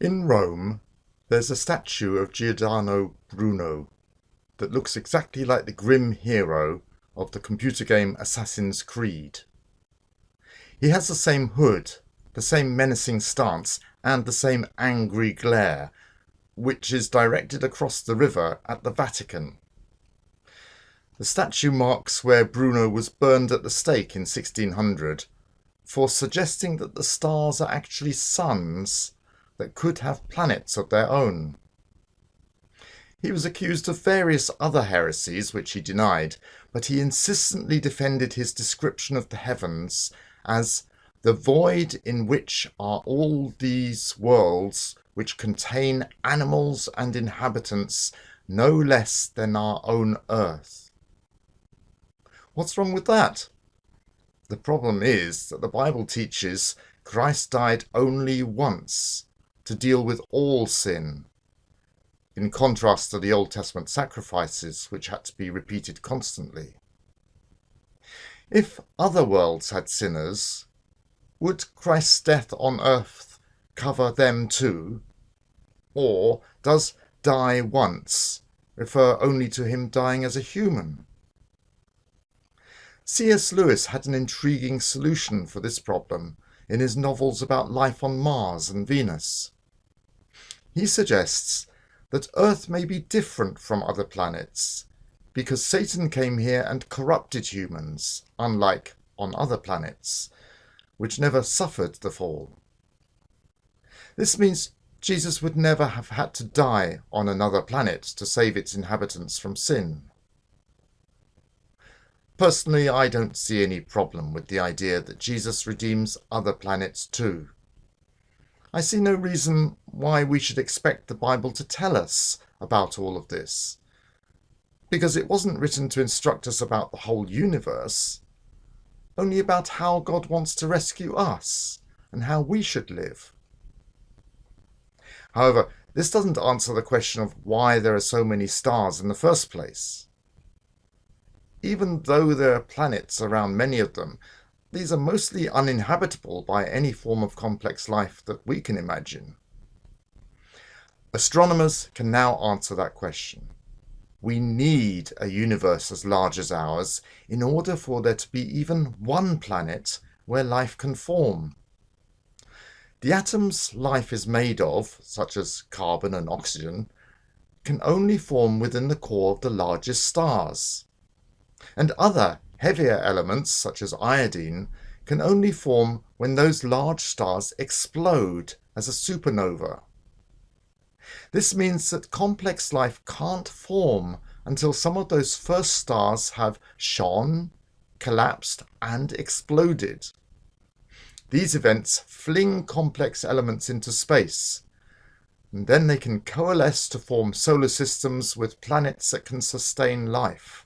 In Rome, there's a statue of Giordano Bruno that looks exactly like the grim hero of the computer game Assassin's Creed. He has the same hood, the same menacing stance, and the same angry glare, which is directed across the river at the Vatican. The statue marks where Bruno was burned at the stake in 1600 for suggesting that the stars are actually suns that could have planets of their own. He was accused of various other heresies which he denied, but he insistently defended his description of the heavens as the void in which are all these worlds which contain animals and inhabitants no less than our own earth. What's wrong with that? The problem is that the Bible teaches Christ died only once to deal with all sin, in contrast to the Old Testament sacrifices which had to be repeated constantly. If other worlds had sinners, would Christ's death on earth cover them too? Or does die once refer only to him dying as a human? C.S. Lewis had an intriguing solution for this problem in his novels about life on Mars and Venus. He suggests that Earth may be different from other planets because Satan came here and corrupted humans, unlike on other planets, which never suffered the fall. This means Jesus would never have had to die on another planet to save its inhabitants from sin. Personally, I don't see any problem with the idea that Jesus redeems other planets too. I see no reason why we should expect the Bible to tell us about all of this, because it wasn't written to instruct us about the whole universe, only about how God wants to rescue us and how we should live. However, this doesn't answer the question of why there are so many stars in the first place. Even though there are planets around many of them, these are mostly uninhabitable by any form of complex life that we can imagine. Astronomers can now answer that question. We need a universe as large as ours in order for there to be even one planet where life can form. The atoms life is made of, such as carbon and oxygen, can only form within the core of the largest stars. And other heavier elements, such as iodine, can only form when those large stars explode as a supernova. This means that complex life can't form until some of those first stars have shone, collapsed, and exploded. These events fling complex elements into space, and then they can coalesce to form solar systems with planets that can sustain life.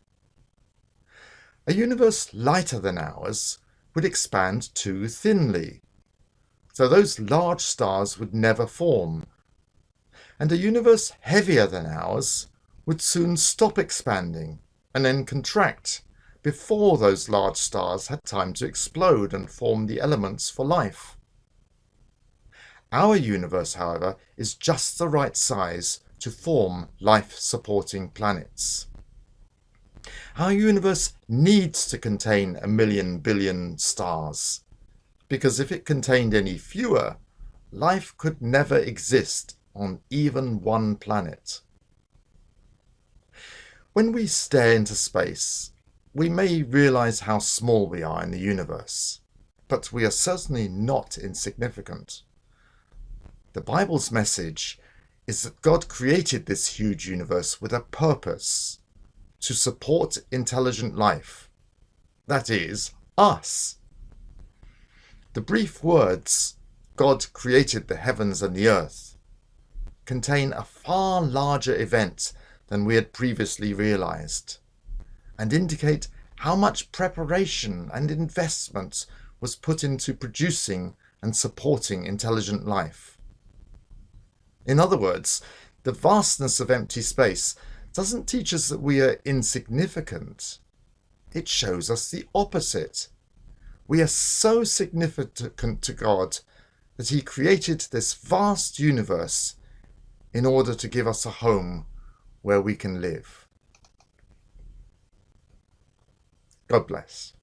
A universe lighter than ours would expand too thinly, so those large stars would never form, and a universe heavier than ours would soon stop expanding and then contract before those large stars had time to explode and form the elements for life. Our universe, however, is just the right size to form life-supporting planets. Our universe needs to contain 1,000,000 billion stars, because if it contained any fewer, life could never exist on even one planet. When we stare into space, we may realize how small we are in the universe, but we are certainly not insignificant. The Bible's message is that God created this huge universe with a purpose: to support intelligent life. That is, us. The brief words, "God created the heavens and the earth," contain a far larger event than we had previously realized, and indicate how much preparation and investment was put into producing and supporting intelligent life. In other words, the vastness of empty space doesn't teach us that we are insignificant. It shows us the opposite. We are so significant to God that he created this vast universe in order to give us a home where we can live. God bless.